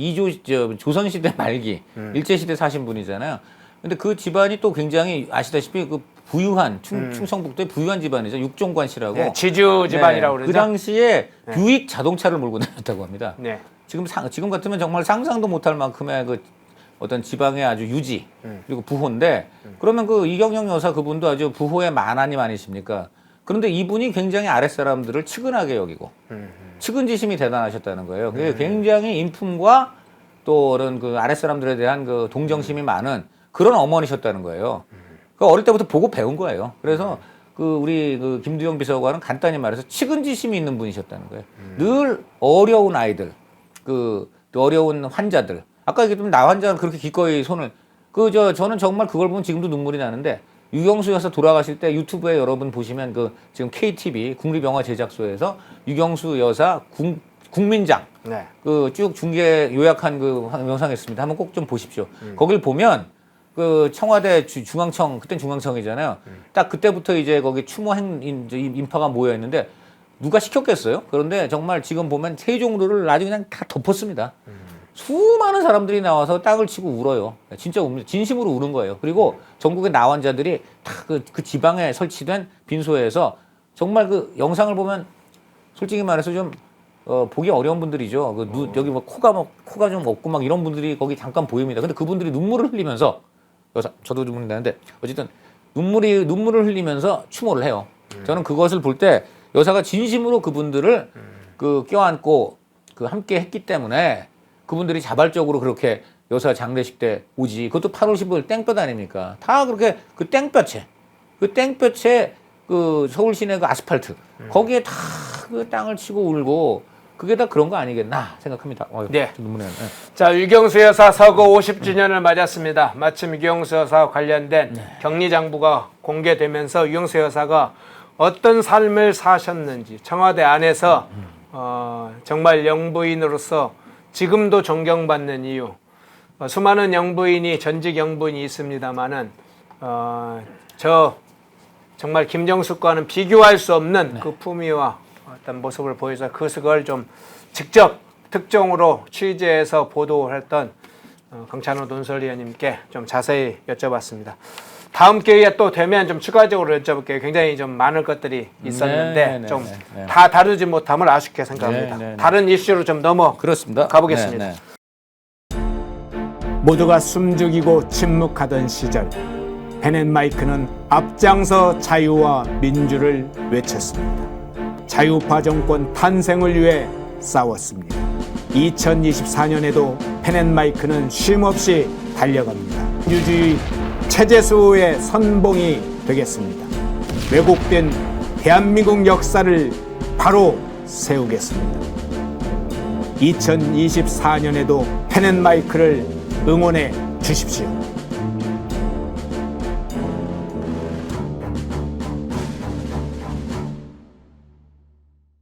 조선시대 말기, 일제시대 사신 분이잖아요. 근데 그 집안이 또 굉장히 아시다시피 그 부유한 충청북도의 부유한 집안이죠. 육종관 씨라고. 예, 지주 집안이라고 네, 그러죠. 그 당시에 뷰익 자동차를 몰고 다녔다고 합니다. 네. 지금 같으면 정말 상상도 못할 만큼의 그 어떤 지방의 아주 유지 그리고 부호인데 그러면 그 이경영 여사 그분도 아주 부호의 만하님 아니십니까? 그런데 이분이 굉장히 아랫사람들을 측은하게 여기고 측은지심이 대단하셨다는 거예요. 그게 굉장히 인품과 또 그런 그 아랫사람들에 대한 그 동정심이 많은 그런 어머니셨다는 거예요. 그 어릴 때부터 보고 배운 거예요. 그래서 그 우리 그 김두영 비서관은 간단히 말해서 측은지심이 있는 분이셨다는 거예요. 늘 어려운 아이들, 그 어려운 환자들. 아까 얘기했던 나 환자는 그렇게 기꺼이 손을 저는 정말 그걸 보면 지금도 눈물이 나는데 유경수 여사 돌아가실 때 유튜브에 여러분 보시면 그 지금 KTV 국립영화 제작소에서 유경수 여사 국민장 네. 그 쭉 중계 요약한 그 영상이 있습니다. 한번 꼭 좀 보십시오. 거길 보면 그 청와대 중앙청 그땐 중앙청이잖아요. 딱 그때부터 이제 거기 추모 인파가 모여 있는데 누가 시켰겠어요? 그런데 정말 지금 보면 세종로를 나중에 그냥 다 덮었습니다. 수많은 사람들이 나와서 땅을 치고 울어요. 진짜 웁니다. 진심으로 우는 거예요. 그리고 전국의 나환자들이 다 그 지방에 설치된 빈소에서 정말 그 영상을 보면 솔직히 말해서 좀 보기 어려운 분들이죠. 여기 뭐 코가 좀 없고 막 이런 분들이 거기 잠깐 보입니다. 근데 그분들이 눈물을 흘리면서 저도 눈물이 나는데 어쨌든 눈물을 흘리면서 추모를 해요. 저는 그것을 볼 때 여사가 진심으로 그분들을 그 껴안고 그 함께 했기 때문에 그분들이 자발적으로 그렇게 여사 장례식 때 오지. 그것도 8월 15일 땡볕 아닙니까? 다 그렇게 그 땡볕에 그 서울 시내 그 아스팔트 거기에 다 그 땅을 치고 울고 그게 다 그런 거 아니겠나 생각합니다. 네. 눈물이 나네. 자, 유경수 여사 서거 50주년을 맞았습니다. 마침 유경수 여사와 관련된 격리장부가 공개되면서 유경수 여사가 어떤 삶을 사셨는지 청와대 안에서 정말 영부인으로서 지금도 존경받는 이유, 수많은 영부인이 전직 영부인이 있습니다만은 정말 김정숙과는 비교할 수 없는 그 품위와 어떤 모습을 보여서 그걸 좀 직접 특종으로 취재해서 보도했던 강찬호 논설위원님께 좀 자세히 여쭤봤습니다. 다음 기회에 또 되면 좀 추가적으로 여쭤볼게요. 굉장히 좀 많은 것들이 있었는데 좀 다 다루지 못함을 아쉽게 생각합니다. 다른 이슈로 좀 그렇습니다. 가보겠습니다. 모두가 숨죽이고 침묵하던 시절 펜앤마이크는 앞장서 자유와 민주를 외쳤습니다. 자유파 정권 탄생을 위해 싸웠습니다. 2024년에도 펜앤마이크는 쉼없이 달려갑니다. 민주주의 체제수호의 선봉이 되겠습니다. 왜곡된 대한민국 역사를 바로 세우겠습니다. 2024년에도 펜앤마이크를 응원해 주십시오.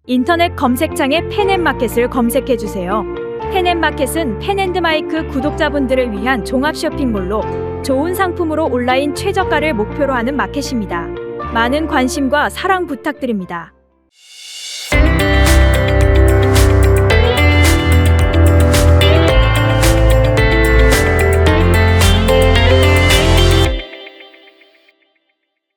인터넷 검색창에 펜앤마켓을 검색해 주세요. 펜앤마켓은 펜앤드마이크 구독자분들을 위한 종합 쇼핑몰로 좋은 상품으로 온라인 최저가를 목표로 하는 마켓입니다. 많은 관심과 사랑 부탁드립니다.